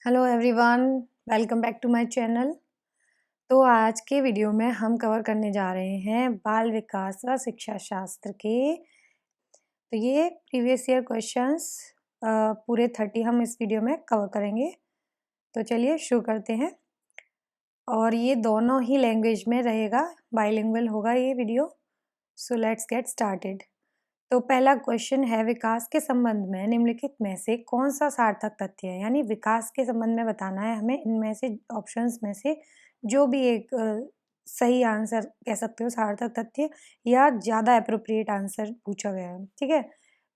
Hello everyone, welcome back to my channel. तो आज के वीडियो में हम कवर करने जा रहे हैं बाल विकास व शिक्षा शास्त्र के। तो ये प्रीवियस ईयर क्वेश्चंस पूरे 30 हम इस वीडियो में कवर करेंगे। तो चलिए शुरू करते हैं। और ये दोनों ही लैंग्वेज में रहेगा, बाइलिंगुअल होगा ये video. So let's get started. तो पहला क्वेश्चन है, विकास के संबंध में निम्नलिखित में से कौन सा सार्थक तथ्य है। यानी विकास के संबंध में बताना है हमें, इनमें से ऑप्शंस में से जो भी एक सही आंसर कह सकते हो, सार्थक तथ्य या ज़्यादा अप्रोप्रिएट आंसर पूछा गया है। ठीक है,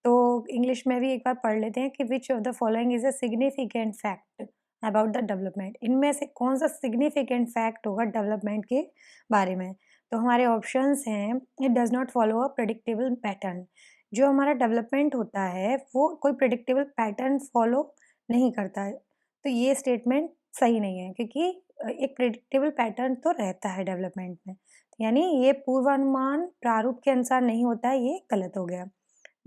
तो इंग्लिश में भी एक बार पढ़ लेते हैं कि विच of the following is a significant fact about the development. इनमें से कौन सा सिग्निफिकेंट फैक्ट होगा डेवलपमेंट के बारे में। तो हमारे ऑप्शंस हैं, it does not follow a predictable pattern. जो हमारा डेवलपमेंट होता है वो कोई प्रेडिक्टेबल पैटर्न फॉलो नहीं करता है। तो ये स्टेटमेंट सही नहीं है, क्योंकि एक प्रेडिक्टेबल पैटर्न तो रहता है डेवलपमेंट में। यानी ये पूर्वानुमान प्रारूप के अनुसार नहीं होता है, ये गलत हो गया।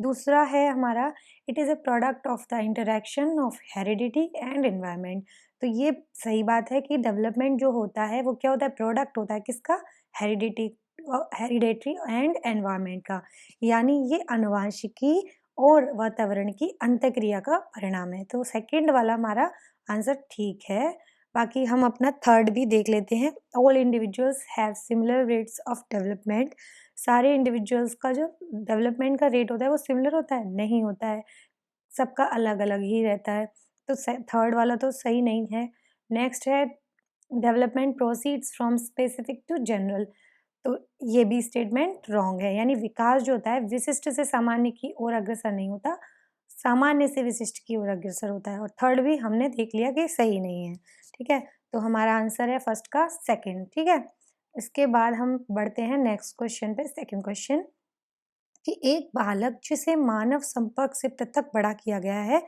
दूसरा है हमारा, it is a product of the interaction of heredity and environment. तो ये सही बात है कि डेवलपमेंट जो होता है वो क्या होता है, प्रोडक्ट होता है किसका, हेरिडेटरी एंड एनवायरनमेंट का। यानी ये आनुवांशिकी और वातावरण की अंतःक्रिया का परिणाम है। तो सेकंड वाला हमारा आंसर ठीक है। बाकी हम अपना थर्ड भी देख लेते हैं। All individuals have similar rates of development. सारे इंडिविजुअल्स का जो डेवलपमेंट का रेट होता है वो सिमिलर होता है, नहीं होता है, सबका अलग अलग ही रहता है। तो थर्ड वाला तो सही नहीं है। नेक्स्ट है, development proceeds from specific to general. तो ये भी स्टेटमेंट रॉन्ग है। यानी विकास जो होता है विशिष्ट से सामान्य की ओर अग्रसर नहीं होता, सामान्य से विशिष्ट की ओर अग्रसर होता है। और थर्ड भी हमने देख लिया कि सही नहीं है। ठीक है, तो हमारा आंसर है फर्स्ट का सेकंड। ठीक है, इसके बाद हम बढ़ते हैं नेक्स्ट क्वेश्चन पे। सेकंड क्वेश्चन कि एक बालक जिसे मानव संपर्क से पृथक बड़ा किया गया है,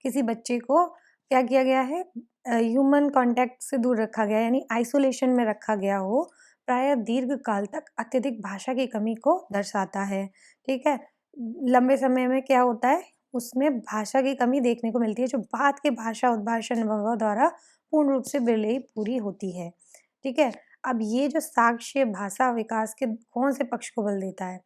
किसी बच्चे को क्या किया गया है, ह्यूमन कांटेक्ट से दूर रखा गया, यानी आइसोलेशन में रखा गया हो, प्राय दीर्घ काल तक अत्यधिक भाषा की कमी को दर्शाता है। ठीक है, लंबे समय में क्या होता है, उसमें भाषा की कमी देखने को मिलती है, जो बाद के भाषा उद्भाषण अनुभवों द्वारा पूर्ण रूप से बिल्कुल पूरी होती है। ठीक है, अब ये जो साक्ष्य भाषा विकास के कौन से पक्ष को बल देता है,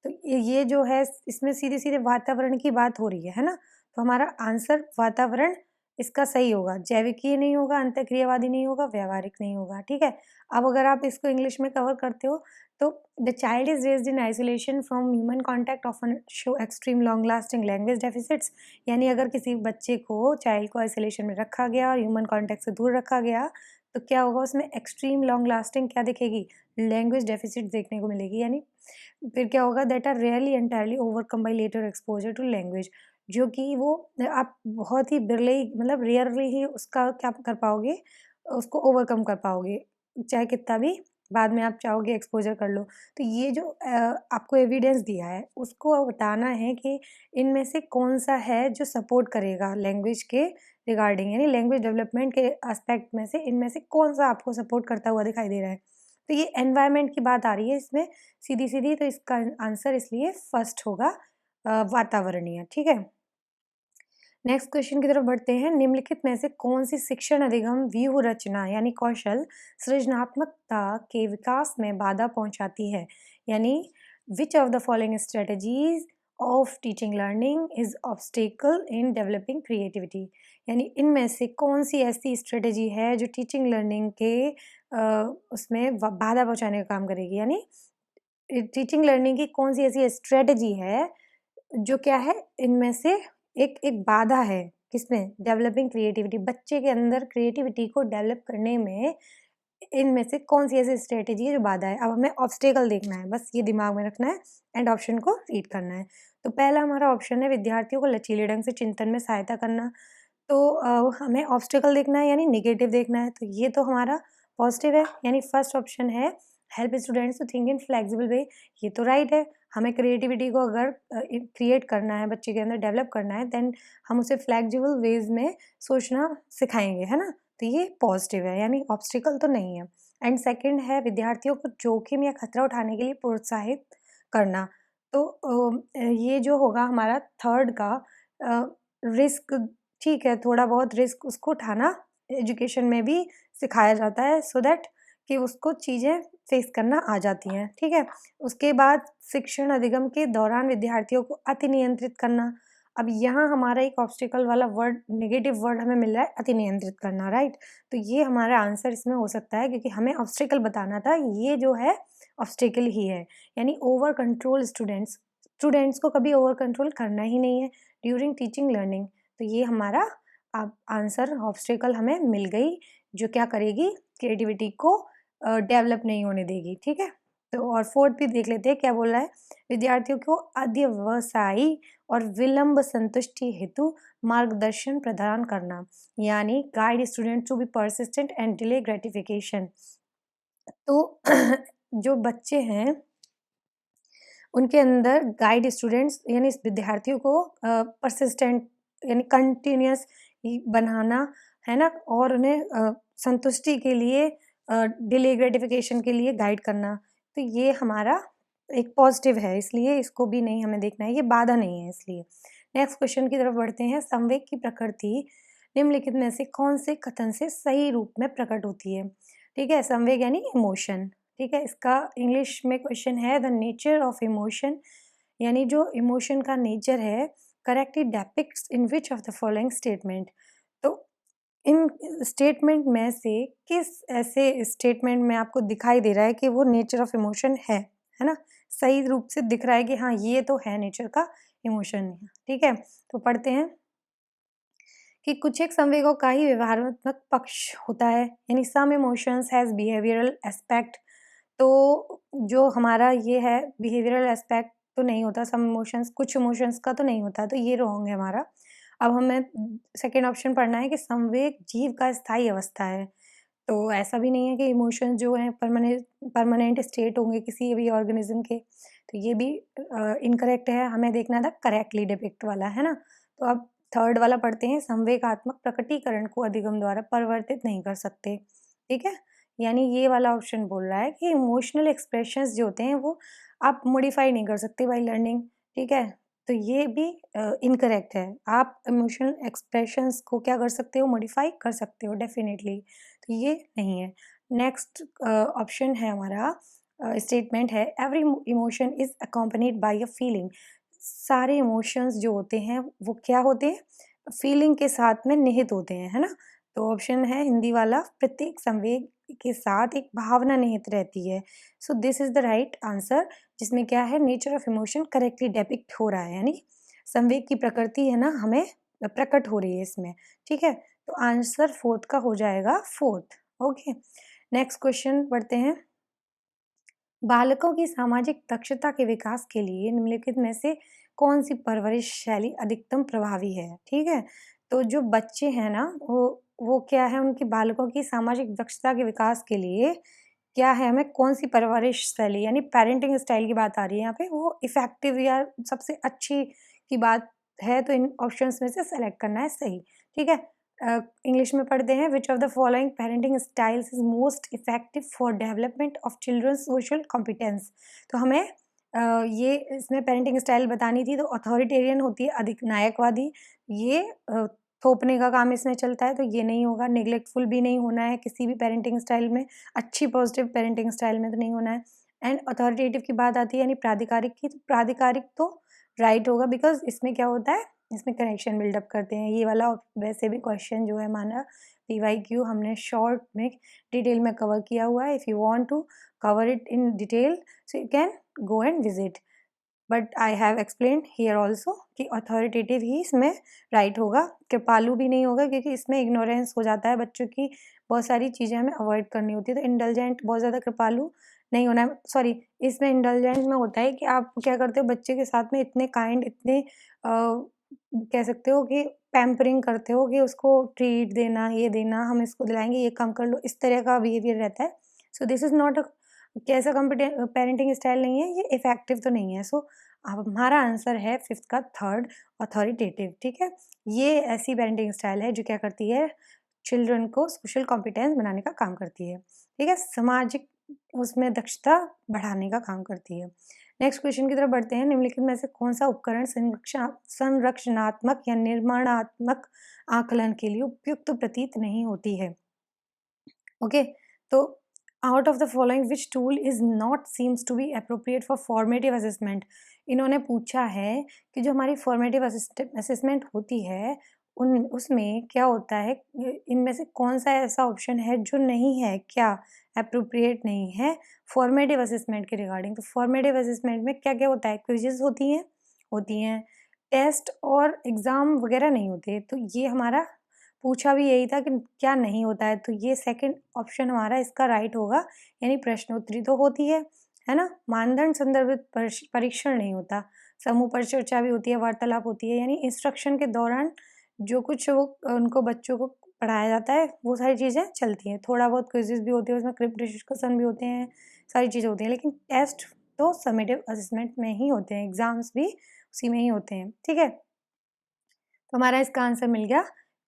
तो ये जो है इसमें सीधे सीधे वातावरण की बात हो रही है ना। तो हमारा आंसर वातावरण इसका सही होगा, जैविकीय नहीं होगा, अंतःक्रियावादी नहीं होगा, व्यावहारिक नहीं होगा। ठीक है, अब अगर आप इसको इंग्लिश में कवर करते हो तो the child is raised in isolation from human contact often show extreme long lasting language deficits. यानी अगर किसी बच्चे को, चाइल्ड को आइसोलेशन में रखा गया और ह्यूमन कॉन्टैक्ट से दूर रखा गया, तो क्या होगा, उसमें एक्सट्रीम लॉन्ग लास्टिंग क्या दिखेगी, लैंग्वेज डेफिसिट देखने को मिलेगी। यानी फिर क्या होगा, that are rarely entirely overcome by later exposure to language. जो कि वो आप बहुत ही बिरले ही, मतलब रेयरली ही उसका क्या कर पाओगे, उसको ओवरकम कर पाओगे, चाहे कितना भी बाद में आप चाहोगे एक्सपोजर कर लो। तो ये जो आपको एविडेंस दिया है उसको बताना है कि इनमें से कौन सा है जो सपोर्ट करेगा लैंग्वेज के रिगार्डिंग, यानी लैंग्वेज डेवलपमेंट के एस्पेक्ट में से इनमें से कौन सा आपको सपोर्ट करता हुआ दिखाई दे रहा है। तो ये एनवायरनमेंट की बात आ रही है इसमें सीधी सीधी, तो इसका आंसर इसलिए फर्स्ट होगा, वातावरणीय। ठीक है, नेक्स्ट क्वेश्चन की तरफ बढ़ते हैं। निम्नलिखित में से कौन सी शिक्षण अधिगम व्यूह रचना यानी कौशल सृजनात्मकता के विकास में बाधा पहुंचाती है। यानी which of the following strategies of teaching learning is obstacle in developing creativity. यानी इनमें से कौन सी ऐसी स्ट्रेटजी है जो टीचिंग लर्निंग के उसमें बाधा पहुंचाने का काम करेगी। यानी टीचिंग लर्निंग की कौन सी ऐसी स्ट्रेटजी है जो क्या है, इनमें से एक एक बाधा है, किसमें, डेवलपिंग क्रिएटिविटी, बच्चे के अंदर क्रिएटिविटी को डेवलप करने में इनमें से कौन सी ऐसी स्ट्रेटजी है जो बाधा है। अब हमें ऑब्स्टेकल देखना है, बस ये दिमाग में रखना है एंड ऑप्शन को रीड करना है। तो पहला हमारा ऑप्शन है विद्यार्थियों को लचीले ढंग से चिंतन में सहायता करना। तो हमें ऑब्स्टेकल देखना है, यानी नेगेटिव देखना है। तो ये तो हमारा पॉजिटिव है, यानी फर्स्ट ऑप्शन है help students to think in flexible way. ये तो राइट है, हमें क्रिएटिविटी को अगर क्रिएट करना है, बच्चे के अंदर डेवलप करना है, देन हम उसे फ्लेक्सिबल वेज में सोचना सिखाएंगे, है ना। तो ये पॉजिटिव है, यानी ऑब्स्टिकल तो नहीं है। एंड सेकंड है विद्यार्थियों को जोखिम या खतरा उठाने के लिए प्रोत्साहित करना। तो ये जो होगा हमारा थर्ड का, रिस्क, ठीक है, थोड़ा बहुत रिस्क उसको उठाना एजुकेशन में भी सिखाया जाता है सो दैट कि उसको चीज़ें फेस करना आ जाती हैं, ठीक है। उसके बाद शिक्षण अधिगम के दौरान विद्यार्थियों को अति नियंत्रित करना। अब यहाँ हमारा एक ऑब्स्टिकल वाला वर्ड, नेगेटिव वर्ड हमें मिल रहा है, अति नियंत्रित करना, राइट। तो ये हमारा आंसर इसमें हो सकता है, क्योंकि हमें ऑब्स्टिकल बताना था, ये जो है ऑब्स्टिकल ही है, यानी ओवर कंट्रोल स्टूडेंट्स को कभी ओवर कंट्रोल करना ही नहीं है ड्यूरिंग टीचिंग लर्निंग। तो ये हमारा अब आंसर ऑब्स्टिकल हमें मिल गई, जो क्या करेगी, क्रिएटिविटी को डेवलप नहीं होने देगी, ठीक है। तो और फोर्थ भी देख लेते हैं क्या बोल रहा है। विद्यार्थियों को अध्यवसायी और विलंब संतुष्टि हेतु मार्गदर्शन प्रदान करना, यानी guide student to be persistent and delay gratification. तो जो बच्चे हैं उनके अंदर गाइड स्टूडेंट्स यानी विद्यार्थियों को परसिस्टेंट यानी कंटिन्यूस बनाना है ना, और उन्हें संतुष्टि के लिए डिले ग्रेटिफिकेशन के लिए गाइड करना। तो ये हमारा एक पॉजिटिव है, इसलिए इसको भी नहीं हमें देखना है, ये बाधा नहीं है इसलिए। नेक्स्ट क्वेश्चन की तरफ बढ़ते हैं। संवेग की प्रकृति निम्नलिखित में से कौन से कथन से सही रूप में प्रकट होती है, ठीक है। संवेग यानी इमोशन, ठीक है। इसका इंग्लिश में क्वेश्चन है, द नेचर ऑफ इमोशन, यानी जो इमोशन का नेचर है, correctly depicts in which of the following statement. तो इन स्टेटमेंट में से किस ऐसे स्टेटमेंट में आपको दिखाई दे रहा है कि वो नेचर ऑफ इमोशन है ना, सही रूप से दिख रहा है कि हाँ ये तो है नेचर का इमोशन, ठीक है। तो पढ़ते हैं कि कुछ एक संवेगों का ही व्यवहारात्मक पक्ष होता है, यानी some emotions has behavioural aspect. तो जो हमारा ये है बिहेवियरल एस्पेक्ट तो नहीं होता, सम इमोशंस, कुछ इमोशंस का तो नहीं होता, तो ये रॉन्ग है हमारा। अब हमें सेकेंड ऑप्शन पढ़ना है कि संवेग जीव का स्थायी अवस्था है। तो ऐसा भी नहीं है कि इमोशंस जो हैं परमानेंट स्टेट होंगे किसी भी ऑर्गेनिज्म के, तो ये भी इनकरेक्ट है, हमें देखना था करेक्टली डिपिक्ट वाला, है ना। तो अब थर्ड वाला पढ़ते हैं। संवेगात्मक प्रकटीकरण को अधिगम द्वारा परिवर्तित नहीं कर सकते, ठीक है। यानी ये वाला ऑप्शन बोल रहा है कि इमोशनल एक्सप्रेशंस जो होते हैं वो आप मॉडिफाई नहीं कर सकते बाय लर्निंग, ठीक है। तो ये भी इनकरेक्ट है। आप इमोशनल एक्सप्रेशंस को क्या कर सकते हो, मॉडिफाई कर सकते हो डेफिनेटली, तो ये नहीं है। नेक्स्ट ऑप्शन है हमारा, स्टेटमेंट है, every emotion is accompanied by a feeling. सारे इमोशंस जो होते हैं वो क्या होते हैं, फीलिंग के साथ में निहित होते हैं, है ना। तो ऑप्शन है हिंदी वाला, प्रत्येक संवेग के साथ एक भावना निहित रहती है। So this is the right answer, जिसमें क्या है, nature of emotion correctly depict हो रहा है, यानी संवेग की प्रकृति है ना हमें प्रकट हो रही है इसमें, ठीक है। तो आंसर फोर्थ का हो जाएगा, फोर्थ। ओके, नेक्स्ट क्वेश्चन पढ़ते हैं। बालकों की सामाजिक दक्षता के विकास के लिए निम्नलिखित में से कौन सी परवरिश शैली अधिकतम प्रभावी है, ठीक है। तो जो बच्चे हैं ना वो क्या है, उनकी बालकों की सामाजिक दक्षता के विकास के लिए क्या है, हमें कौन सी परवरिश शैली यानी पेरेंटिंग स्टाइल की बात आ रही है यहाँ पे, वो इफेक्टिव या सबसे अच्छी की बात है, तो इन ऑप्शंस में से सेलेक्ट करना है सही, ठीक है। इंग्लिश में पढ़ते हैं, which of the following parenting styles is most effective for development of children's social competence. तो हमें ये इसमें पेरेंटिंग स्टाइल बतानी थी, तो अथॉरिटेरियन होती है, अधिक नायकवादी, ये थोपने का काम इसमें चलता है, तो ये नहीं होगा। नेग्लेक्टफुल भी नहीं होना है किसी भी पेरेंटिंग स्टाइल में, अच्छी पॉजिटिव पेरेंटिंग स्टाइल में तो नहीं होना है। एंड अथॉरिटेटिव की बात आती है यानी प्राधिकारिक की, तो प्राधिकारिक तो राइट होगा, बिकॉज इसमें क्या होता है, इसमें कनेक्शन बिल्डअप करते हैं। ये वाला वैसे भी क्वेश्चन जो है हमारा PYQ हमने शॉर्ट में डिटेल में कवर किया हुआ है। If you want to cover it in detail so you can go and visit, but I have explain here also कि अथॉरिटेटिव ही इसमें राइट होगा, कृपालु भी नहीं होगा, क्योंकि इसमें इग्नोरेंस हो जाता है, बच्चों की बहुत सारी चीज़ें हमें अवॉइड करनी होती है। तो इंडल्जेंट बहुत ज़्यादा कृपालु नहीं होना है, सॉरी, इसमें इंडल्जेंट में होता है कि आप क्या करते हो बच्चे के साथ में, इतने काइंड, इतने कह सकते हो कि पैम्परिंग करते हो कि उसको ट्रीट देना, ये देना, हम इसको दिलाएंगे, ये काम कर लो, इस तरह का बिहेवियर रहता है। So this is not a कैसा पेरेंटिंग स्टाइल नहीं है, ये इफेक्टिव तो नहीं है। सो अब हमारा आंसर है फिफ्थ का थर्ड, अथॉरिटेटिव, ठीक है। ये ऐसी पेरेंटिंग स्टाइल है जो क्या करती है, चिल्ड्रन को सोशल कॉम्पिटेंस बनाने का काम करती है, ठीक है, सामाजिक उसमें दक्षता बढ़ाने का काम करती है। नेक्स्ट क्वेश्चन की तरफ बढ़ते हैं। निम्नलिखित में से कौन सा उपकरण संरक्षणात्मक या निर्माणात्मक आकलन के लिए उपयुक्त प्रतीत नहीं होती है? ओके, तो out of the following which tool is not seems to be appropriate for formative assessment. इन्होंने पूछा है कि जो हमारी फॉर्मेटिव असेसमेंट होती है उन उसमें क्या होता है, इनमें से कौन सा ऐसा ऑप्शन है जो नहीं है, क्या अप्रोप्रिएट नहीं है फॉर्मेटिव असेसमेंट के रिगार्डिंग। तो फॉर्मेटिव असेसमेंट में क्या क्या होता है, क्विजेस होती हैं टेस्ट और एग्ज़ाम वगैरह नहीं होते। तो ये हमारा पूछा भी यही था कि क्या नहीं होता है, तो ये सेकंड ऑप्शन हमारा इसका राइट होगा, यानी प्रश्नोत्तरी तो होती है ना। मानदंड संदर्भित परीक्षण नहीं होता। समूह पर चर्चा भी होती है, वार्तालाप होती है, यानी इंस्ट्रक्शन के दौरान जो कुछ वो उनको बच्चों को पढ़ाया जाता है वो सारी चीज़ें चलती हैं। थोड़ा बहुत क्विज़ेस भी होते हैं, उसमें ग्रुप डिस्कशन भी होते हैं, सारी चीज़ें होती हैं, लेकिन टेस्ट तो समेटिव असेसमेंट में ही होते हैं, एग्ज़ाम्स भी उसी में ही होते हैं, ठीक है। तो हमारा इसका आंसर मिल गया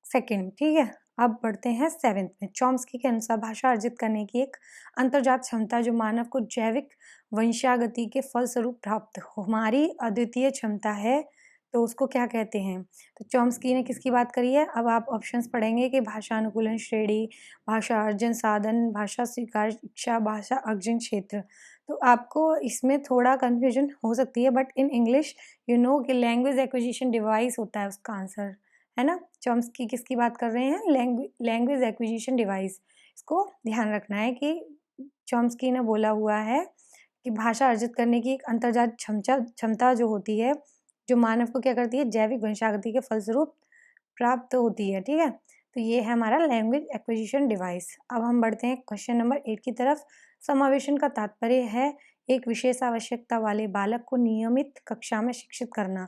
सेकंड, ठीक है। अब बढ़ते हैं 7th में। चॉम्स्की के अनुसार भाषा अर्जित करने की एक अंतर्जात क्षमता जो मानव को जैविक वंशागति के फलस्वरूप प्राप्त हमारी अद्वितीय क्षमता है, तो उसको क्या कहते हैं? तो चॉम्स्की ने किसकी बात करी है? अब आप ऑप्शंस पढ़ेंगे कि भाषा अनुकूलन श्रेणी, भाषा अर्जन साधन, भाषा स्वीकार इच्छा, भाषा अर्जन क्षेत्र। तो आपको इसमें थोड़ा कन्फ्यूजन हो सकती है, but in English you know कि लैंग्वेज एक्विजिशन डिवाइस होता है उसका आंसर, है ना। चॉम्स्की किसकी बात कर रहे हैं? Language acquisition device. इसको ध्यान रखना है कि चॉम्स्की ने बोला हुआ है कि भाषा अर्जित करने की एक अंतर्जात क्षमता जो होती है, जो मानव को क्या करती है, जैविक वंशागति के फलस्वरूप प्राप्त होती है, ठीक है। तो ये है हमारा लैंग्वेज एक्विजिशन डिवाइस। अब हम बढ़ते हैं क्वेश्चन नंबर 8 की तरफ। समावेशन का तात्पर्य है एक विशेष आवश्यकता वाले बालक को नियमित कक्षा में शिक्षित करना,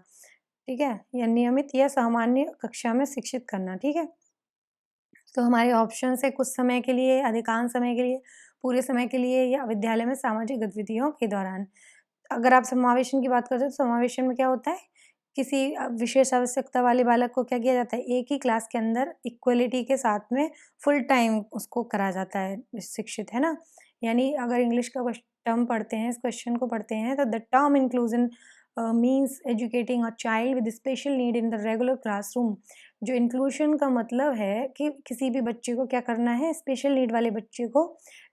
ठीक है, या नियमित या सामान्य कक्षा में शिक्षित करना, ठीक है। तो हमारे ऑप्शन है कुछ समय के लिए, अधिकांश समय के लिए, पूरे समय के लिए, या विद्यालय में सामाजिक गतिविधियों के दौरान। अगर आप समावेशन की बात करते हो तो समावेशन में क्या होता है, किसी विशेष आवश्यकता वाले बालक को क्या किया जाता है, एक ही क्लास के अंदर इक्वलिटी के साथ में फुल टाइम उसको करा जाता है शिक्षित, है ना। यानी अगर इंग्लिश का टर्म पढ़ते हैं, इस क्वेश्चन को पढ़ते हैं, तो the term inclusion means educating a child with special need in the regular classroom. जो इंक्लूशन का मतलब है कि किसी भी बच्चे को क्या करना है, स्पेशल नीड वाले बच्चे को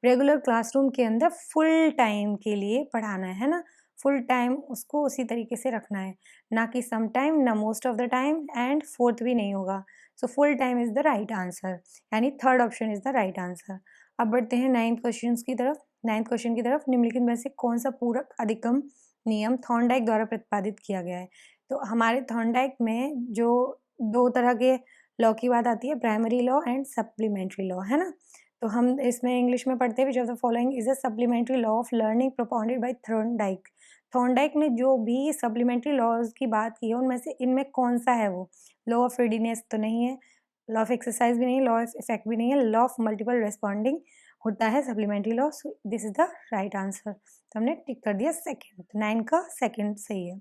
रेगुलर क्लासरूम के अंदर फुल टाइम के लिए पढ़ाना है ना। फुल टाइम उसको उसी तरीके से रखना है, ना कि सम टाइम, ना most of the time, and fourth भी नहीं होगा। So full time is the right answer, यानी third option is the right answer. अब बढ़ते हैं 9th क्वेश्चन की तरफ। 9th क्वेश्चन की तरफ, निम्नलिखित में से कौन सा पूरक अधिगम नियम थॉर्नडाइक द्वारा प्रतिपादित किया गया है? तो हमारे थॉर्नडाइक में जो दो तरह के लॉ की बात आती है, primary law and supplementary law, है ना। तो हम इसमें इंग्लिश में पढ़ते हैं, which of the following is a supplementary law of learning propounded bye Thorndike. Thorndike ने जो भी सप्लीमेंट्री लॉज की बात की है उनमें से इनमें कौन सा है वो? लॉ ऑफ रेडीनेस तो नहीं है, लॉ ऑफ एक्सरसाइज भी नहीं, लॉ ऑफ इफेक्ट भी नहीं है, लॉ ऑफ मल्टीपल रेस्पॉन्डिंग होता है supplementary law. So this is the right answer. तो हमने टिक कर दिया सेकेंड, 9 का सेकेंड सही है।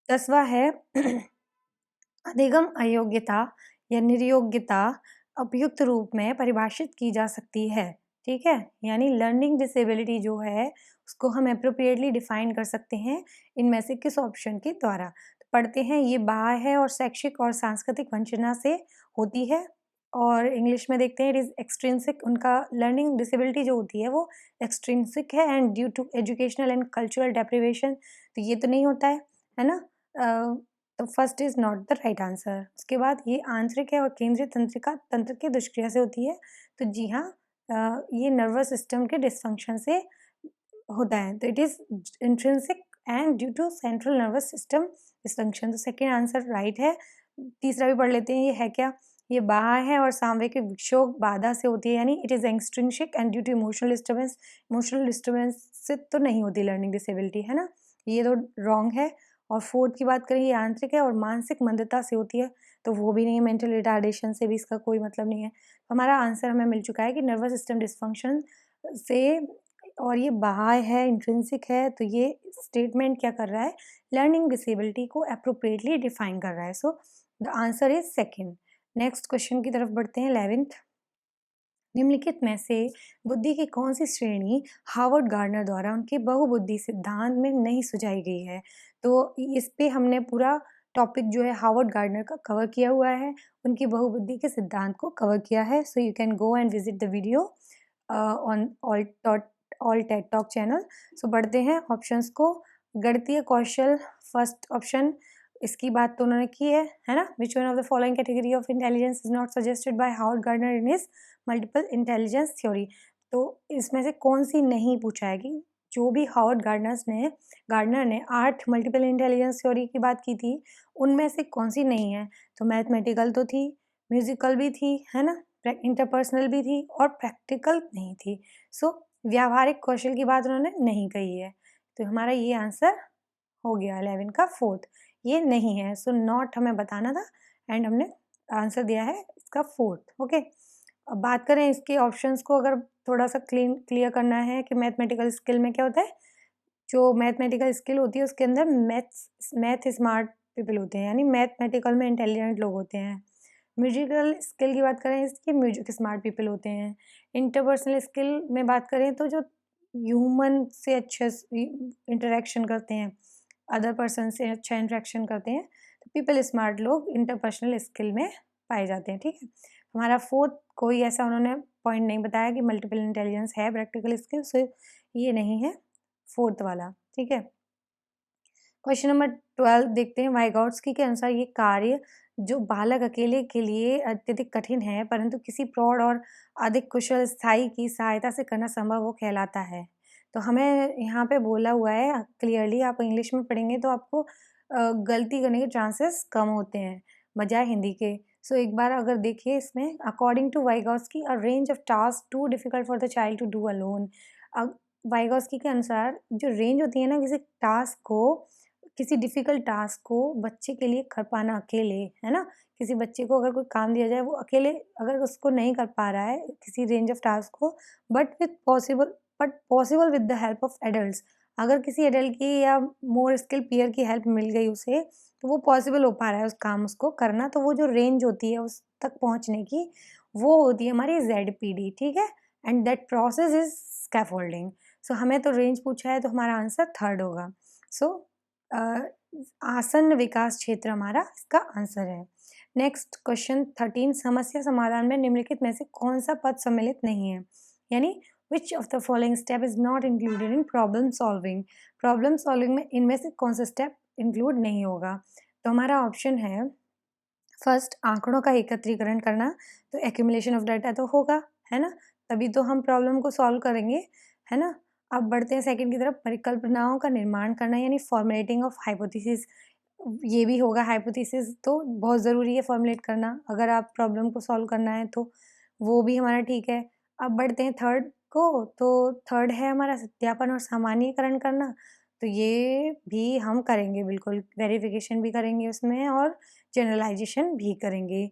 10वां है अधिगम अयोग्यता या निर्योग्यता उपयुक्त रूप में परिभाषित की जा सकती है, ठीक है। यानी लर्निंग डिसेबिलिटी जो है उसको हम अप्रोप्रिएटली डिफाइन कर सकते हैं इनमें से किस ऑप्शन के द्वारा। तो पढ़ते हैं, ये बाह्य है और शैक्षिक और सांस्कृतिक वंचना से होती है। और इंग्लिश में देखते हैं, इट इज़ एक्सट्रिंसिक। उनका लर्निंग डिसेबिलिटी जो होती है वो एक्सट्रिंसिक है and due to educational and cultural deprivation. तो ये तो नहीं होता है ना। तो first is not the right answer. उसके बाद ये आंतरिक है और केंद्रीय तंत्र के दुष्क्रिया से होती है। तो जी हाँ, ये नर्वस सिस्टम के डिसफंक्शन से होता है। तो it is intrinsic and due to central nervous system dysfunction. तो सेकेंड आंसर राइट है। तीसरा भी पढ़ लेते हैं, ये है क्या? ये बाह्य है और सामयिक विक्षोभ बाधा से होती है, यानी it is extrinsic and due to emotional disturbance. Emotional disturbance से तो नहीं होती लर्निंग डिसेबिलिटी, है ना। ये तो रॉन्ग है। और फोर्थ की बात करें, ये आंतरिक है और मानसिक मंदता से होती है, तो वो भी नहीं है। मेंटल रिटार्डेशन से भी इसका कोई मतलब नहीं है। हमारा आंसर हमें मिल चुका है कि नर्वस सिस्टम डिसफंक्शन से, और ये बाह्य है, इंट्रिंसिक है। तो ये स्टेटमेंट क्या कर रहा है, लर्निंग डिसेबिलिटी को अप्रोप्रिएटली डिफाइन कर रहा है। So the answer is second. Next question की तरफ बढ़ते हैं, 11th। निम्नलिखित में से बुद्धि की कौन सी श्रेणी हार्वर्ड गार्डनर द्वारा उनके बहुबुद्धि सिद्धांत में नहीं सुझाई गई है। तो इस पे हमने पूरा टॉपिक जो है हार्वर्ड गार्डनर का कवर किया हुआ है, उनकी बहुबुद्धि के सिद्धांत को कवर किया है। So you can go and visit the video on all TED talk channel. So बढ़ते हैं ऑप्शंस को। गणितीय कौशल फर्स्ट ऑप्शन, इसकी बात तो उन्होंने की है ना। Which one of the following category of intelligence is not suggested by Harvard gardener in his multiple intelligence theory. तो इसमें से कौन सी नहीं पूछा है कि जो भी हार्वर्ड गार्डनर ने 8 मल्टीपल इंटेलिजेंस थ्योरी की बात की थी, उनमें से कौन सी नहीं है। तो मैथमेटिकल तो थी, म्यूजिकल भी थी, है ना, इंटरपर्सनल भी थी और प्रैक्टिकल नहीं थी। सो व्यावहारिक कौशल की बात उन्होंने नहीं कही है। तो हमारा ये आंसर हो गया 11 का फोर्थ, ये नहीं है। सो नॉट हमें बताना था एंड हमने आंसर दिया है इसका फोर्थ। ओके, अब बात करें इसके ऑप्शंस को, अगर थोड़ा सा क्लियर करना है कि मैथमेटिकल स्किल में क्या होता है। जो मैथमेटिकल स्किल होती है उसके अंदर मैथ स्मार्ट पीपल होते हैं, यानी मैथमेटिकल में इंटेलिजेंट लोग होते हैं। म्यूजिकल स्किल की बात करें इसकी म्यूजिक स्मार्ट पीपल होते हैं। इंटरपर्सनल स्किल में बात करें तो जो ह्यूमन से अच्छे इंटरेक्शन करते हैं, अदर पर्सन से अच्छा इंटरेक्शन करते हैं, तो पीपल स्मार्ट लोग इंटरपर्सनल स्किल में पाए जाते हैं। ठीक है, हमारा फोर्थ कोई ऐसा उन्होंने पॉइंट नहीं बताया कि मल्टीपल इंटेलिजेंस है प्रैक्टिकल स्किल, सो ये नहीं है फोर्थ वाला। ठीक है, क्वेश्चन नंबर 12 देखते हैं। वाइगॉट्स्की के अनुसार ये कार्य जो बालक अकेले के लिए अत्यधिक कठिन है परंतु किसी प्रौढ़ और अधिक कुशल स्थायी की सहायता से करना संभव वो कहलाता है। तो हमें यहाँ पे बोला हुआ है क्लियरली, आप इंग्लिश में पढ़ेंगे तो आपको गलती करने के चांसेस कम होते हैं बजाय हिंदी के। सो एक बार अगर देखिए इसमें, according to Vygotsky a range of task too difficult for the child to do alone. Vygotsky के अनुसार जो रेंज होती है ना किसी डिफिकल्ट टास्क को बच्चे के लिए कर पाना अकेले, है ना, किसी बच्चे को अगर कोई काम दिया जाए वो अकेले अगर उसको नहीं कर पा रहा है किसी रेंज ऑफ टास्क को, but possible with the help of adults, अगर किसी एडल्ट की या मोर स्किल पीयर की हेल्प मिल गई उसे, तो वो पॉसिबल हो पा रहा है उस काम उसको करना। तो वो जो रेंज होती है उस तक पहुंचने की, वो होती है हमारी ZPD। ठीक है, and that process is scaffolding. So हमें तो रेंज पूछा है तो हमारा आंसर थर्ड होगा। सो आसन्न विकास क्षेत्र हमारा इसका आंसर है। नेक्स्ट क्वेश्चन 13, समस्या समाधान में निम्नलिखित में से कौन सा पद सम्मिलित नहीं है, यानी which of the following step is not included in problem solving. Problem solving में इनमें से कौन सा स्टेप इंक्लूड नहीं होगा। तो हमारा ऑप्शन है फर्स्ट, आंकड़ों का एकत्रीकरण करना। तो एक्यूमुलेशन ऑफ डाटा तो होगा, है ना, तभी तो हम प्रॉब्लम को सॉल्व करेंगे, है ना। अब बढ़ते हैं सेकंड की तरफ, परिकल्पनाओं का निर्माण करना यानी फॉर्मुलेटिंग ऑफ हाइपोथेसिस। ये भी होगा, हाइपोथेसिस तो बहुत ज़रूरी है फॉर्मुलेट करना अगर आप प्रॉब्लम को सॉल्व करना है, तो वो भी हमारा ठीक है। अब बढ़ते हैं थर्ड को, तो थर्ड है हमारा सत्यापन और सामान्यीकरण करना। तो ये भी हम करेंगे, बिल्कुल वेरिफिकेशन भी करेंगे उसमें और जनरलाइजेशन भी करेंगे।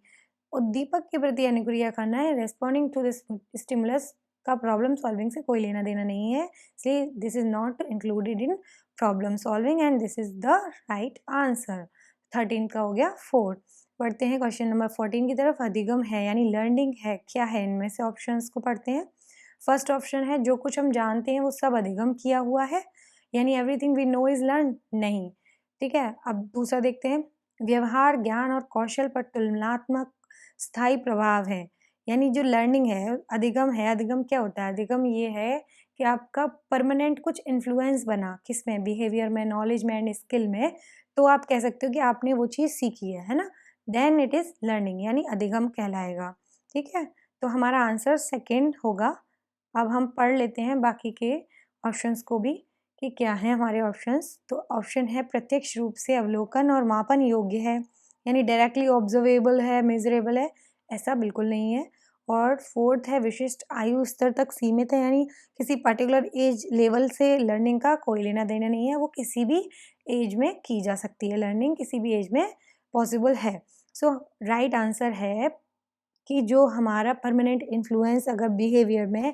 उद्दीपक के प्रति अनुक्रिया करना है, रेस्पॉन्डिंग टू दिस स्टिमुलस का प्रॉब्लम सॉल्विंग से कोई लेना देना नहीं है, इसलिए this is not included in problem solving and this is the right answer. 13 का हो गया फोर्थ। पढ़ते हैं क्वेश्चन नंबर 14 की तरफ। अधिगम है यानी लर्निंग है, क्या है इनमें से, ऑप्शंस को पढ़ते हैं। फर्स्ट ऑप्शन है जो कुछ हम जानते हैं वो सब अधिगम किया हुआ है, यानी everything we know is learn, नहीं। ठीक है, अब दूसरा देखते हैं, व्यवहार ज्ञान और कौशल पर तुलनात्मक स्थायी प्रभाव है, यानी जो लर्निंग है अधिगम है। अधिगम क्या होता है, अधिगम ये है कि आपका परमानेंट कुछ इन्फ्लुएंस बना, किसमें, बिहेवियर में, नॉलेज में एंड स्किल में, तो आप कह सकते हो कि आपने वो चीज़ सीखी है ना, देन इट इज़ लर्निंग, यानी अधिगम कहलाएगा। ठीक है, तो हमारा आंसर सेकेंड होगा। अब हम पढ़ लेते हैं बाकी के ऑप्शंस को भी कि क्या है हमारे ऑप्शंस। तो ऑप्शन है प्रत्यक्ष रूप से अवलोकन और मापन योग्य है, यानी डायरेक्टली ऑब्जर्वेबल है, मेजरेबल है, ऐसा बिल्कुल नहीं है। और फोर्थ है विशिष्ट आयु स्तर तक सीमित है, यानी किसी पर्टिकुलर एज लेवल से लर्निंग का कोई लेना देना नहीं है, वो किसी भी एज में की जा सकती है, लर्निंग किसी भी एज में पॉसिबल है। सो राइट आंसर है कि जो हमारा परमानेंट इन्फ्लुएंस अगर बिहेवियर में,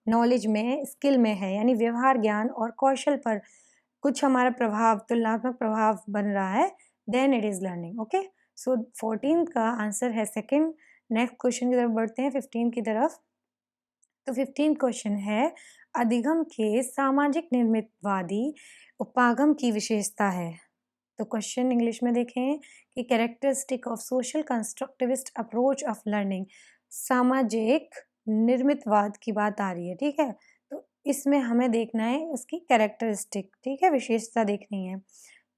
नॉलेज में, स्किल में है, यानी व्यवहार ज्ञान और कौशल पर कुछ हमारा प्रभाव, तुलनात्मक प्रभाव बन रहा है, then it is learning. Okay, so 14 का आंसर है सेकंड। नेक्स्ट क्वेश्चन की तरफ बढ़ते हैं 15 की तरफ। तो 15 क्वेश्चन है, अधिगम के सामाजिक निर्मितवादी उपागम की विशेषता है। तो क्वेश्चन इंग्लिश में देखें कि characteristic of social constructivist approach of learning, सामाजिक निर्मितवाद की बात आ रही है, ठीक है। तो इसमें हमें देखना है उसकी कैरेक्टरिस्टिक, ठीक है, विशेषता देखनी है।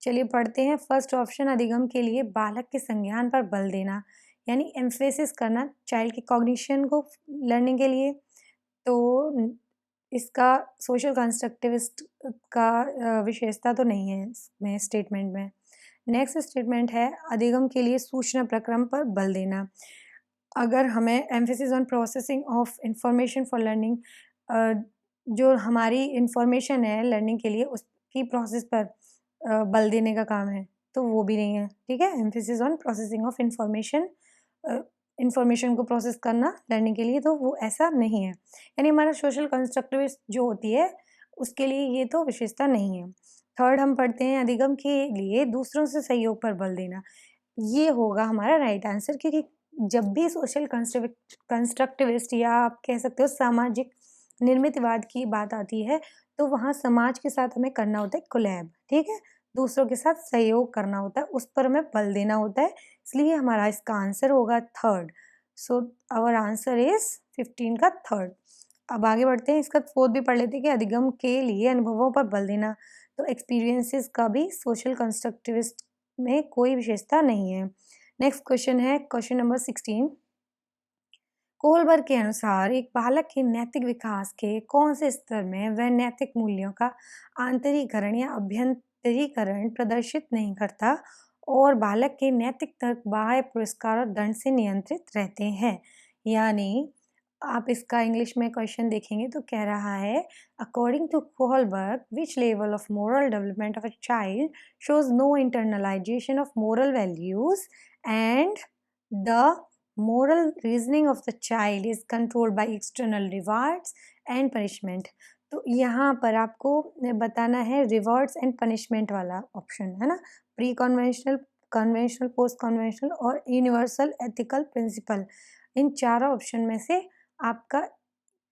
चलिए पढ़ते हैं। फर्स्ट ऑप्शन, अधिगम के लिए बालक के संज्ञान पर बल देना, यानी एम्फेसिस करना चाइल्ड की कॉग्निशन को लर्निंग के लिए। तो इसका सोशल कंस्ट्रक्टिविस्ट का विशेषता तो नहीं है इसमें स्टेटमेंट में। नेक्स्ट स्टेटमेंट है, अधिगम के लिए सूचना प्रक्रम पर बल देना। अगर हमें emphasis on processing of information for learning, जो हमारी इंफॉर्मेशन है लर्निंग के लिए उसकी प्रोसेस पर बल देने का काम है, तो वो भी नहीं है, ठीक है। Emphasis on processing of information, information को प्रोसेस करना लर्निंग के लिए, तो वो ऐसा नहीं है। यानी हमारा सोशल कंस्ट्रक्टिविस्ट जो होती है उसके लिए ये तो विशेषता नहीं है। थर्ड हम पढ़ते हैं, अधिगम के लिए दूसरों से सहयोग पर बल देना। ये होगा हमारा राइट आंसर, क्योंकि जब भी सोशल कंस्ट्रक्टिविस्ट या आप कह सकते हो सामाजिक निर्मितवाद की बात आती है, तो वहाँ समाज के साथ हमें करना होता है कोलैब, ठीक है, दूसरों के साथ सहयोग करना होता है, उस पर हमें बल देना होता है, इसलिए हमारा इसका आंसर होगा third. So our answer is 15 का थर्ड। अब आगे बढ़ते हैं, इसका फोर्थ भी पढ़ लेते हैं कि अधिगम के लिए अनुभवों पर बल देना। तो एक्सपीरियंसेस का भी सोशल कंस्ट्रक्टिविस्ट में कोई विशेषता नहीं है। नेक्स्ट क्वेश्चन है क्वेश्चन नंबर 16। कोहलबर्ग के अनुसार एक बालक के नैतिक विकास के कौन से स्तर में वह नैतिक मूल्यों का आंतरीकरण या अभ्यंतरीकरण प्रदर्शित नहीं करता और बालक के नैतिक तर्क बाह्य पुरस्कार और दंड से नियंत्रित रहते हैं। यानी आप इसका इंग्लिश में क्वेश्चन देखेंगे तो कह रहा है, according to Kohlberg which level of moral development of a child shows no internalisation of moral values and the moral reasoning of the child is controlled by external rewards and punishment। तो यहाँ पर आपको बताना है rewards and punishment वाला option, है ना। Pre conventional, conventional, post conventional और यूनिवर्सल एथिकल प्रिंसिपल, इन चारों ऑप्शन में से आपका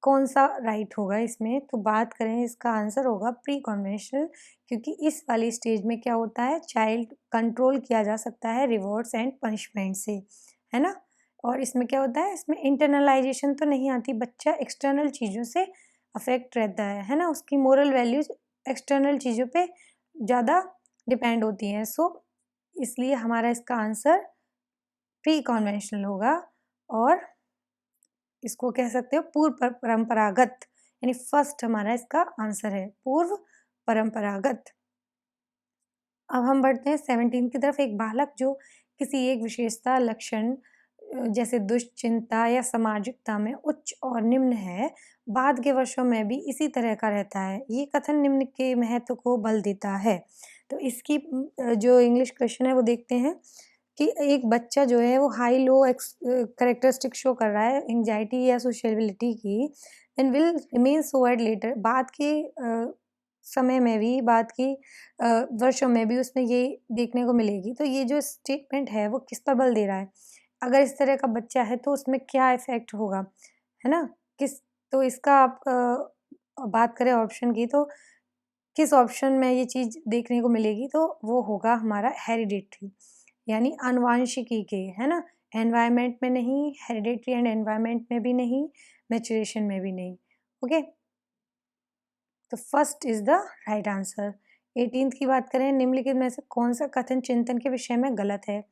कौन सा राइट होगा इसमें। तो बात करें, इसका आंसर होगा प्री कन्वेंशनल, क्योंकि इस वाली स्टेज में क्या होता है, चाइल्ड कंट्रोल किया जा सकता है रिवॉर्ड्स एंड पनिशमेंट से, है ना। और इसमें क्या होता है, इसमें इंटरनलाइजेशन तो नहीं आती, बच्चा एक्सटर्नल चीज़ों से अफेक्ट रहता है ना, उसकी मोरल वैल्यूज एक्सटर्नल चीज़ों पे ज़्यादा डिपेंड होती हैं। सो इसलिए हमारा इसका आंसर प्री कन्वेंशनल होगा, और इसको कह सकते हो पूर्व परंपरागत, यानी फर्स्ट हमारा इसका आंसर है पूर्व परंपरागत। अब हम बढ़ते हैं 17 की तरफ। एक बालक जो किसी एक विशेषता, लक्षण जैसे दुश्चिंता या सामाजिकता में उच्च और निम्न है, बाद के वर्षों में भी इसी तरह का रहता है, ये कथन निम्न के महत्व को बल देता है। तो इसकी जो इंग्लिश क्वेश्चन है वो देखते हैं कि एक बच्चा जो है वो हाई लो करेक्टरिस्टिक शो कर रहा है एंजाइटी या सोशलिटी की, and will remain so at later, बाद के समय में भी, बाद की वर्षों में भी उसमें ये देखने को मिलेगी। तो ये जो स्टेटमेंट है वो किस पर बल दे रहा है, अगर इस तरह का बच्चा है तो उसमें क्या इफेक्ट होगा, है ना, किस। तो इसका आप बात करें ऑप्शन की, तो किस ऑप्शन में ये चीज़ देखने को मिलेगी, तो वो होगा हमारा हेरिडिटरी, यानी आनुवांशिकी के, है ना। एनवायरनमेंट में नहीं, हेरिडिटरी एंड एनवायरनमेंट में भी नहीं, मैचुरेशन में भी नहीं। ओके, तो first is the right answer. 18th की बात करें, निम्नलिखित में से कौन सा कथन चिंतन के विषय में गलत है।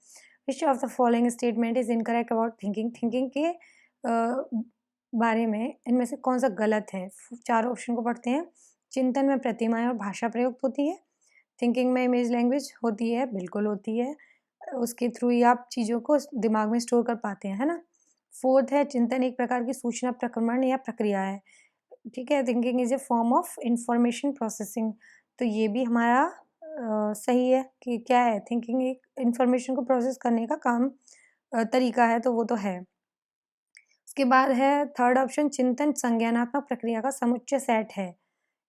विच of the following statement is incorrect about thinking, thinking के बारे में इनमें से कौन सा गलत है। चार ऑप्शन को पढ़ते हैं। चिंतन में प्रतिमाएं और भाषा प्रयुक्त होती है, थिंकिंग में इमेज लैंग्वेज होती है, बिल्कुल होती है, उसके थ्रू ही आप चीज़ों को दिमाग में स्टोर कर पाते हैं, है ना। फोर्थ है, चिंतन एक प्रकार की सूचना प्रक्रमण या प्रक्रिया है, ठीक है, thinking is a form of information processing. तो ये भी हमारा सही है कि क्या है, थिंकिंग एक इंफॉर्मेशन को प्रोसेस करने का काम तरीका है, तो वो तो है। उसके बाद है थर्ड ऑप्शन, चिंतन संज्ञानात्मक प्रक्रिया का समुच्चय सेट है,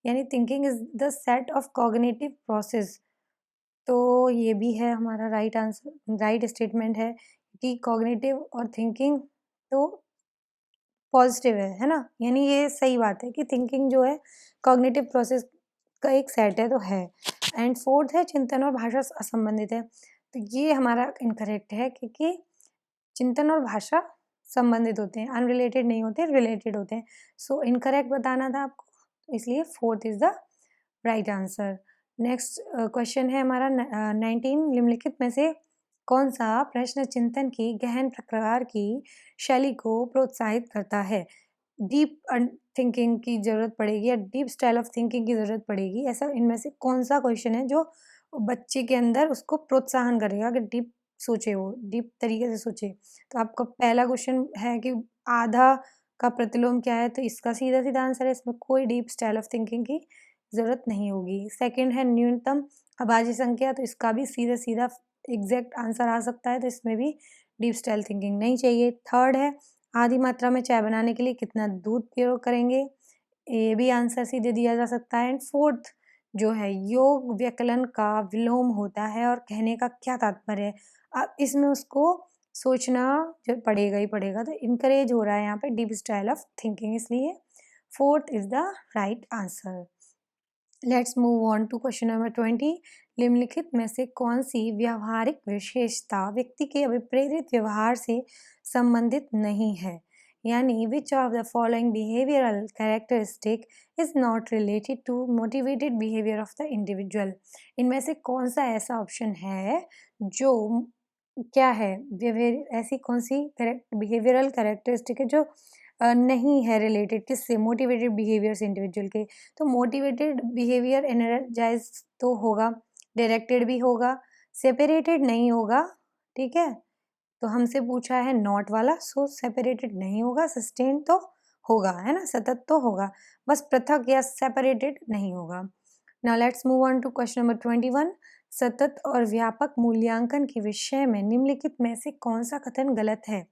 यानी thinking is the set of cognitive process. तो ये भी है हमारा राइट आंसर, राइट स्टेटमेंट है कि कॉग्निटिव और थिंकिंग तो पॉजिटिव है ना, यानी ये सही बात है कि थिंकिंग जो है कॉग्निटिव प्रोसेस का एक सेट है तो है। एंड फोर्थ है चिंतन और भाषा असंबंधित है, तो ये हमारा इनकरेक्ट है क्योंकि चिंतन और भाषा संबंधित होते हैं, अनरिलेटेड नहीं होते, रिलेटेड होते हैं। सो इनकरेक्ट बताना था आपको, तो इसलिए fourth is the right answer. Next question है हमारा 19, निम्नलिखित में से कौन सा प्रश्न चिंतन की गहन प्रकार की शैली को प्रोत्साहित करता है? डीप थिंकिंग की ज़रूरत पड़ेगी या डीप स्टाइल ऑफ थिंकिंग की ज़रूरत पड़ेगी, ऐसा इनमें से कौन सा क्वेश्चन है जो बच्चे के अंदर उसको प्रोत्साहन करेगा कि डीप सोचे, वो डीप तरीके से सोचे? तो आपका पहला क्वेश्चन है कि आधा का प्रतिलोम क्या है, तो इसका सीधा सीधा आंसर है, इसमें कोई डीप स्टाइल ऑफ थिंकिंग की ज़रूरत नहीं होगी। सेकंड है न्यूनतम अभाज्य संख्या, तो इसका भी सीधा सीधा एग्जैक्ट आंसर आ सकता है, तो इसमें भी डीप स्टाइल थिंकिंग नहीं चाहिए। थर्ड है आधी मात्रा में चाय बनाने के लिए कितना दूध प्रयोग करेंगे, ये भी आंसर सीधे दिया जा सकता है। एंड फोर्थ जो है योग व्यकलन का विलोम होता है और कहने का क्या तात्पर्य है, अब इसमें उसको सोचना जो पड़ेगा ही पड़ेगा, तो इनकरेज हो रहा है यहाँ पे डीप स्टाइल ऑफ थिंकिंग, इसलिए fourth is the right answer. Let's move on to question number 20, निम्नलिखित में से कौन सी व्यावहारिक विशेषता व्यक्ति के अभिप्रेरित व्यवहार से संबंधित नहीं है, यानी which of the following behavioural characteristic is not related to motivated behaviour of the individual. इनमें से कौन सा ऐसा ऑप्शन है जो क्या है, ऐसी कौन सी बिहेवियरल कैरेक्टरिस्टिक है जो नहीं है रिलेटेड किससे, मोटिवेटेड बिहेवियर से इंडिविजुअल के? तो मोटिवेटेड बिहेवियर एनर्जाइज तो होगा, डायरेक्टेड भी होगा, सेपरेटेड नहीं होगा, ठीक है, तो हमसे पूछा है नॉट वाला, सो सेपरेटेड नहीं होगा, सस्टेन तो होगा, है ना, सतत तो होगा, बस पृथक या सेपरेटेड नहीं होगा। Now let's move on to question number 21, सतत और व्यापक मूल्यांकन के विषय में निम्नलिखित में से कौन सा कथन गलत है?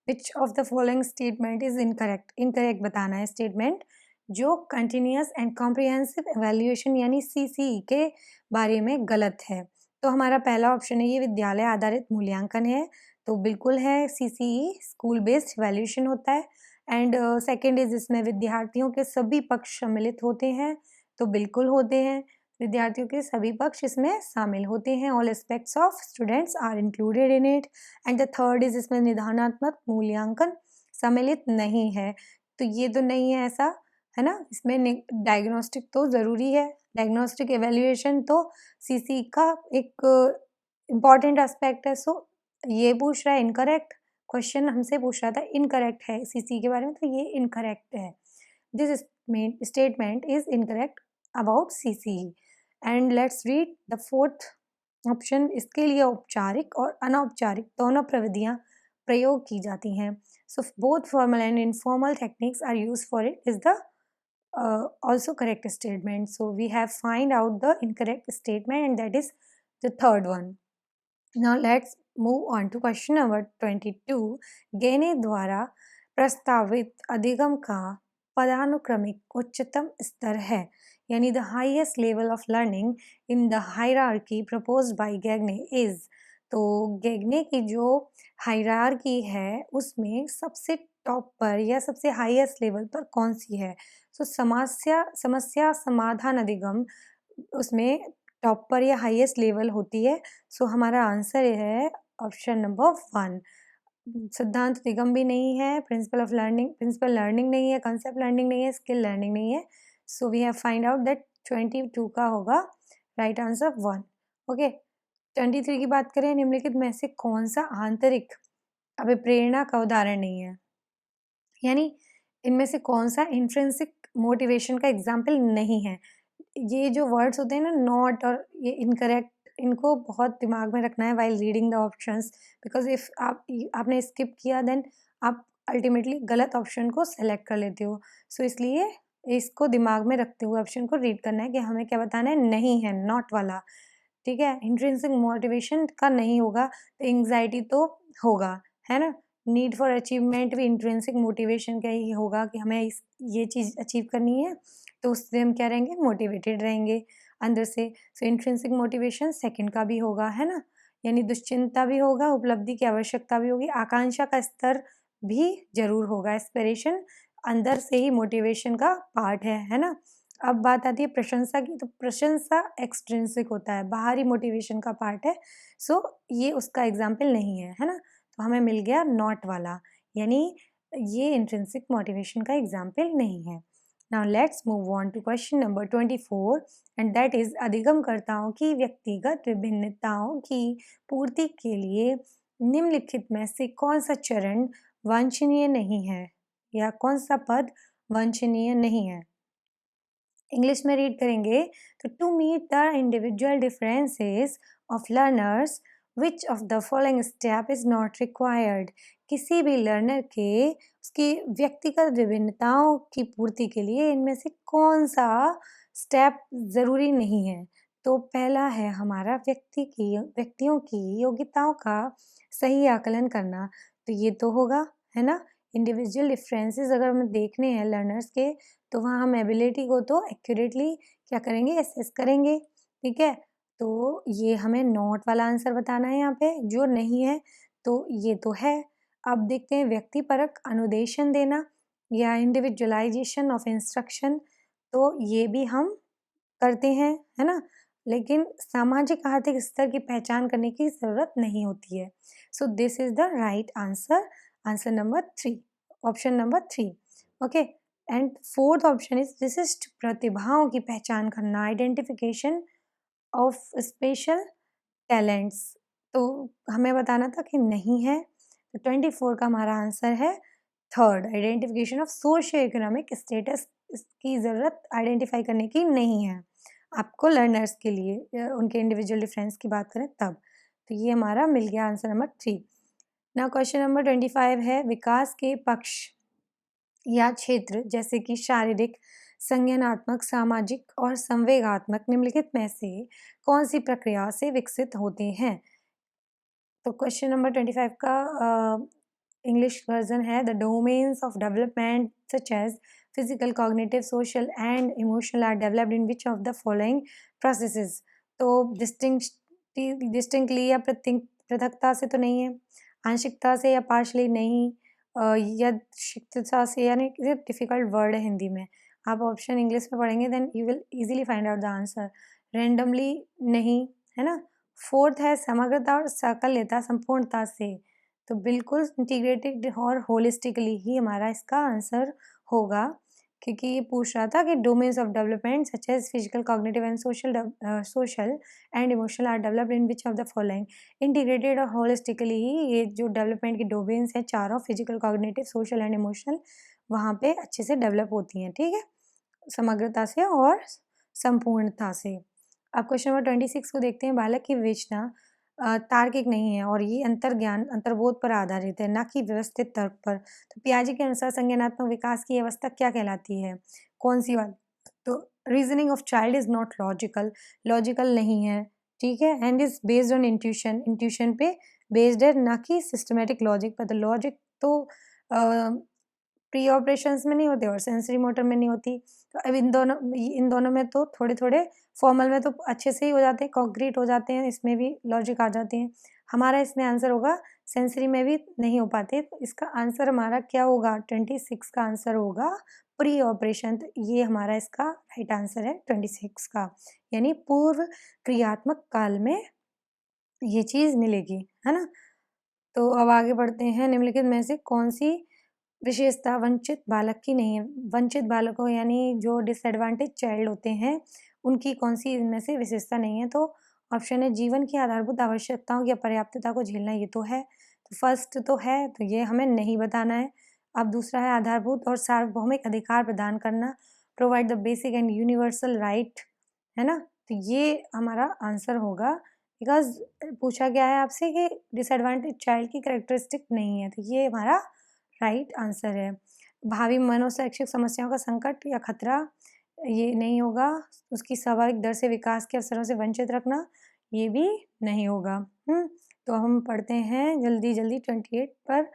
विच of the following statement is incorrect? Incorrect बताना है स्टेटमेंट जो कंटिन्यूस एंड कॉम्प्रिहेंसिव एवेल्युएशन यानी सीसीई के बारे में गलत है। तो हमारा पहला ऑप्शन है ये विद्यालय आधारित मूल्यांकन है, तो बिल्कुल है, सीसीई स्कूल बेस्ड एवेल्युएशन होता है। एंड सेकेंड इज इसमें विद्यार्थियों के सभी पक्ष सम्मिलित होते हैं, तो बिल्कुल होते हैं, विद्यार्थियों के सभी पक्ष इसमें शामिल होते हैं, all aspects of students are included in it. And the third is इसमें निदानात्मक मूल्यांकन सम्मिलित नहीं है, तो ये तो नहीं है ऐसा, है ना, इसमें डायग्नोस्टिक तो ज़रूरी है, डायग्नोस्टिक एवेल्युएशन तो सीसी का एक इम्पॉर्टेंट एस्पेक्ट है। सो ये पूछ रहा है इनकरेक्ट, क्वेश्चन हमसे पूछ रहा था इनकरेक्ट है सीसी के बारे में, तो ये इनकरेक्ट है, this statement is incorrect about CC. And let's read the fourth option, इसके लिए औपचारिक और अनौपचारिक दोनों प्रविधियां प्रयोग की जाती हैं, so both formal and informal techniques are use for it is the also correct statement. So we have find out the incorrect statement and that is the third one. Now let's move on to question number 22, गेने द्वारा प्रस्तावित अधिगम का पदानुक्रमिक उच्चतम स्तर है, यानी the highest level of learning in the hierarchy proposed by Gagne is. तो गैगने की जो हायरार्की है उसमें सबसे टॉप पर या सबसे हाईएस्ट लेवल पर कौन सी है? सो समस्या समाधान अधिगम उसमें टॉप पर या हाईएस्ट लेवल होती है, सो हमारा आंसर है ऑप्शन नंबर 1। सिद्धांत अधिगम भी नहीं है, प्रिंसिपल लर्निंग नहीं है, कंसेप्ट लर्निंग नहीं है, स्किल लर्निंग नहीं है, so we have find out that 22 का होगा राइट आंसर 1। ओके, 23 की बात करें, निम्नलिखित में से कौन सा आंतरिक अभिप्रेरणा का उदाहरण नहीं है, यानी इनमें से कौन सा इंट्रिंसिक मोटिवेशन का एग्जाम्पल नहीं है? ये जो वर्ड्स होते हैं ना, नॉट और ये इनकरेक्ट, इनको बहुत दिमाग में रखना है while reading the options, because if आपने स्किप किया देन आप अल्टीमेटली गलत ऑप्शन को सेलेक्ट कर लेते हो, सो इसलिए इसको दिमाग में रखते हुए ऑप्शन को रीड करना है कि हमें क्या बताना है, नहीं है, नॉट वाला, ठीक है, इंट्रिंसिक मोटिवेशन का नहीं होगा, तो एंग्जाइटी तो होगा, है ना, नीड फॉर अचीवमेंट भी इंट्रिंसिक मोटिवेशन का ही होगा कि हमें ये चीज़ अचीव करनी है, तो उससे हम क्या रहेंगे, मोटिवेटेड रहेंगे अंदर से। सो इंट्रिंसिक मोटिवेशन सेकंड का भी होगा, है ना, यानी दुश्चिंता भी होगा, उपलब्धि की आवश्यकता भी होगी, आकांक्षा का स्तर भी जरूर होगा। एस्पिरेशन अंदर से ही मोटिवेशन का पार्ट है ना। अब बात आती है प्रशंसा की, तो प्रशंसा एक्सट्रिंसिक होता है, बाहरी मोटिवेशन का पार्ट है। सो ये उसका एग्जाम्पल नहीं है ना। तो हमें मिल गया नॉट वाला, यानी ये इंट्रिंसिक मोटिवेशन का एग्जाम्पल नहीं है। Now let's move on to question number 24 and that is अधिगमकर्ताओं की व्यक्तिगत विभिन्नताओं की पूर्ति के लिए निम्नलिखित में से कौन सा चरण वांछनीय नहीं है, या कौन सा पद वांछनीय नहीं है। इंग्लिश में रीड करेंगे तो to meet the individual differences of learners which of the following step is not required. किसी भी लर्नर के उसकी व्यक्तिगत विभिन्नताओं की पूर्ति के लिए इनमें से कौन सा स्टेप ज़रूरी नहीं है। तो पहला है हमारा व्यक्तियों की योग्यताओं का सही आकलन करना। तो ये तो होगा, है ना। इंडिविजुअल डिफरेंसेस अगर हमें देखने हैं लर्नर्स के, तो वहाँ हम एबिलिटी को तो एक्यूरेटली क्या करेंगे, असेस करेंगे। ठीक है, तो ये हमें नॉट वाला आंसर बताना है यहाँ पे, जो नहीं है तो ये तो है। अब देखते हैं व्यक्तिपरक अनुदेशन देना या इंडिविजुअलाइजेशन ऑफ इंस्ट्रक्शन, तो ये भी हम करते हैं, है ना। लेकिन सामाजिक आर्थिक स्तर की पहचान करने की जरूरत नहीं होती है। So this is the right answer, answer number 3, option number 3। Okay, and fourth option is विशिष्ट प्रतिभाओं की पहचान करना, आइडेंटिफिकेशन ऑफ स्पेशल टैलेंट्स। तो हमें बताना था कि नहीं है, तो 24 का हमारा आंसर है third, identification of socio economic status. इसकी ज़रूरत आइडेंटिफाई करने की नहीं है आपको लर्नर्स के लिए, उनके इंडिविजुअल डिफरेंस की बात करें तब। तो ये हमारा मिल गया आंसर नंबर 3। ना क्वेश्चन नंबर 25 है विकास के पक्ष या क्षेत्र जैसे कि शारीरिक, संज्ञानात्मक, सामाजिक और संवेगात्मक निम्नलिखित में से कौन सी प्रक्रिया से विकसित होते हैं। तो क्वेश्चन नंबर 25 का इंग्लिश वर्जन है the domains of development such as physical, cognitive, social and emotional are developed in which of the following processes. तो डिस्टिंक्टली या पृथकता से तो नहीं है, आंशिकता से या पार्शली नहीं, यदशिकता से, यानी डिफिकल्ट वर्ड है हिंदी में, आप ऑप्शन इंग्लिश में पढ़ेंगे then you will easily find out the answer. Randomly नहीं, है ना। फोर्थ है समग्रता और साकल्यता, संपूर्णता से। तो बिल्कुल इंटीग्रेटेड और होलिस्टिकली ही हमारा इसका आंसर होगा, क्योंकि ये पूछ रहा था कि domains of development such as physical, cognitive and social and emotional are developed in which of the following. Integrated और होलिस्टिकली ही ये जो डेवलपमेंट के डोमेन्स हैं चारों, physical, cognitive, social and emotional, वहाँ पे अच्छे से डेवलप होती हैं। ठीक है, समग्रता से और संपूर्णता से। अब क्वेश्चन नंबर 26 को देखते हैं। बालक की विवेचना तार्किक नहीं है और ये अंतर्ज्ञान, अंतर्बोध पर आधारित है, ना कि व्यवस्थित तर्क पर। तो पियाजे के अनुसार संज्ञानात्मक विकास की अवस्था क्या कहलाती है, कौन सी वाली। तो reasoning of child is not logical, logical नहीं है। ठीक है, and is based on intuition, intuition पे बेस्ड है, ना कि सिस्टमेटिक लॉजिक पर। तो लॉजिक तो प्री ऑपरेशंस में नहीं होते और सेंसरी मोटर में नहीं होती। तो अब इन दोनों में तो थोड़े थोड़े, फॉर्मल में तो अच्छे से ही हो जाते हैं, कॉन्क्रीट हो जाते हैं, इसमें भी लॉजिक आ जाते हैं। हमारा इसमें आंसर होगा सेंसरी में भी नहीं हो पाते। तो इसका आंसर हमारा क्या होगा, 26 का आंसर होगा प्री ऑपरेशन। तो ये हमारा इसका राइट आंसर है 26 का, यानी पूर्व क्रियात्मक काल में ये चीज़ मिलेगी, है ना। तो अब आगे बढ़ते हैं। निम्नलिखित में से कौन सी विशेषता वंचित बालक की नहीं है। वंचित बालकों यानी जो डिसएडवांटेज चाइल्ड होते हैं, उनकी कौन सी इनमें से विशेषता नहीं है। तो ऑप्शन है जीवन की आधारभूत आवश्यकताओं की अपर्याप्तता को झेलना, ये तो है। तो फर्स्ट तो है, तो ये हमें नहीं बताना है। अब दूसरा है आधारभूत और सार्वभौमिक अधिकार प्रदान करना, provide the basic and universal right, है ना। तो ये हमारा आंसर होगा, बिकॉज पूछा गया है आपसे कि डिसएडवांटेज चाइल्ड की कैरेक्टरिस्टिक नहीं है, तो ये हमारा राइट आंसर है। भावी मनोशैक्षिक समस्याओं का संकट या खतरा, ये नहीं होगा। उसकी स्वाभाविक दर से विकास के अवसरों से वंचित रखना, ये भी नहीं होगा। तो हम पढ़ते हैं जल्दी जल्दी 28 पर।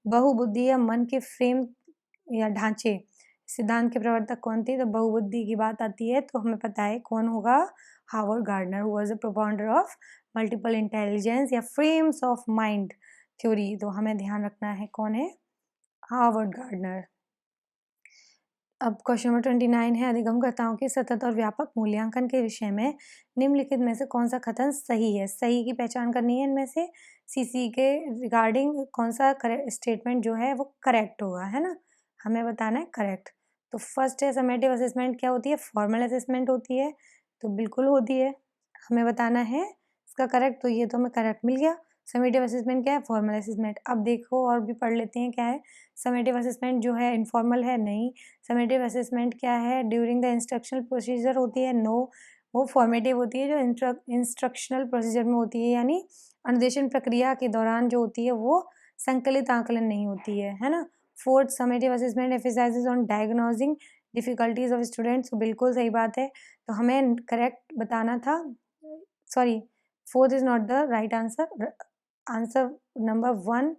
बहुबुद्धि या मन के फ्रेम या ढांचे सिद्धांत के प्रवर्तक कौन थे। तो बहुबुद्धि की बात आती है तो हमें पता है कौन होगा, Howard Gardner, who was a propounder of multiple intelligence या फ्रेम्स ऑफ माइंड थ्योरी। तो हमें ध्यान रखना है कौन है, हावर्ड गार्डनर। अब क्वेश्चन नंबर 29 है, अधिगमकर्ताओं के सतत और व्यापक मूल्यांकन के विषय में निम्नलिखित में से कौन सा कथन सही है। सही की पहचान करनी है इनमें से। सीसी के रिगार्डिंग कौन सा स्टेटमेंट जो है वो करेक्ट होगा, है ना, हमें बताना है करेक्ट। तो फर्स्ट है समेटिव असेसमेंट क्या होती है, फॉर्मल असेसमेंट होती है, तो बिल्कुल होती है, हमें बताना है इसका करेक्ट। तो ये तो हमें करेक्ट मिल गया। समेटिव असेसमेंट क्या है, फॉर्मल असेसमेंट। अब देखो और भी पढ़ लेते हैं क्या है। समेटिव असेसमेंट जो है इनफॉर्मल है, नहीं। समेटिव असेसमेंट क्या है, ड्यूरिंग द इंस्ट्रक्शनल प्रोसीजर होती है, नो। वो फॉर्मेटिव होती है जो इंस्ट्रक्शनल प्रोसीजर में होती है, यानी अनुदेशन प्रक्रिया के दौरान जो होती है वो संकलित आकलन नहीं होती है ना। Fourth, summative assessment emphasises on diagnosing difficulties of students, बिल्कुल सही बात है, तो हमें करेक्ट बताना था। Sorry, fourth is not the right answer, answer number 1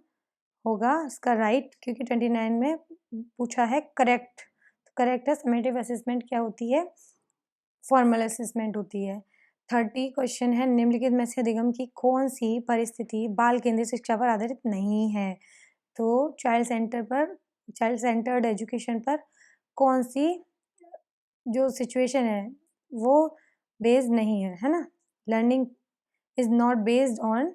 होगा इसका राइट, क्योंकि 29 में पूछा है करेक्ट। तो करेक्ट है, समेटिव असेसमेंट क्या होती है, फॉर्मल असेसमेंट होती है। 30 क्वेश्चन है, निम्नलिखित में से अधिगम की कौन सी परिस्थिति बाल केंद्रित शिक्षा पर आधारित नहीं है। तो चाइल्ड सेंटर्ड एजुकेशन पर कौन सी जो सिचुएशन है वो बेस्ड नहीं है ना। Learning is not based on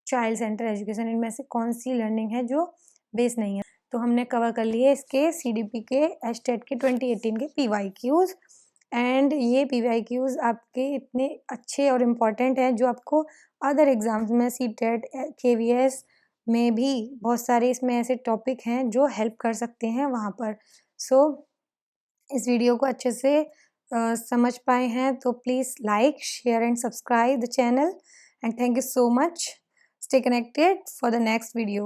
child centre education, इनमें से कौन सी लर्निंग है जो बेस नहीं है। तो हमने कवर कर लिए इसके सीडीपी के एस्टेट के 2018 के PYQs, एंड ये PYQs आपके इतने अच्छे और इम्पॉर्टेंट हैं जो आपको अदर एग्जाम्स में CTET KVS में भी बहुत सारे इसमें ऐसे टॉपिक हैं जो हेल्प कर सकते हैं वहाँ पर। सो इस वीडियो को अच्छे से समझ पाए हैं तो please like, share and subscribe the channel, and thank you so much. Stay connected for the next video.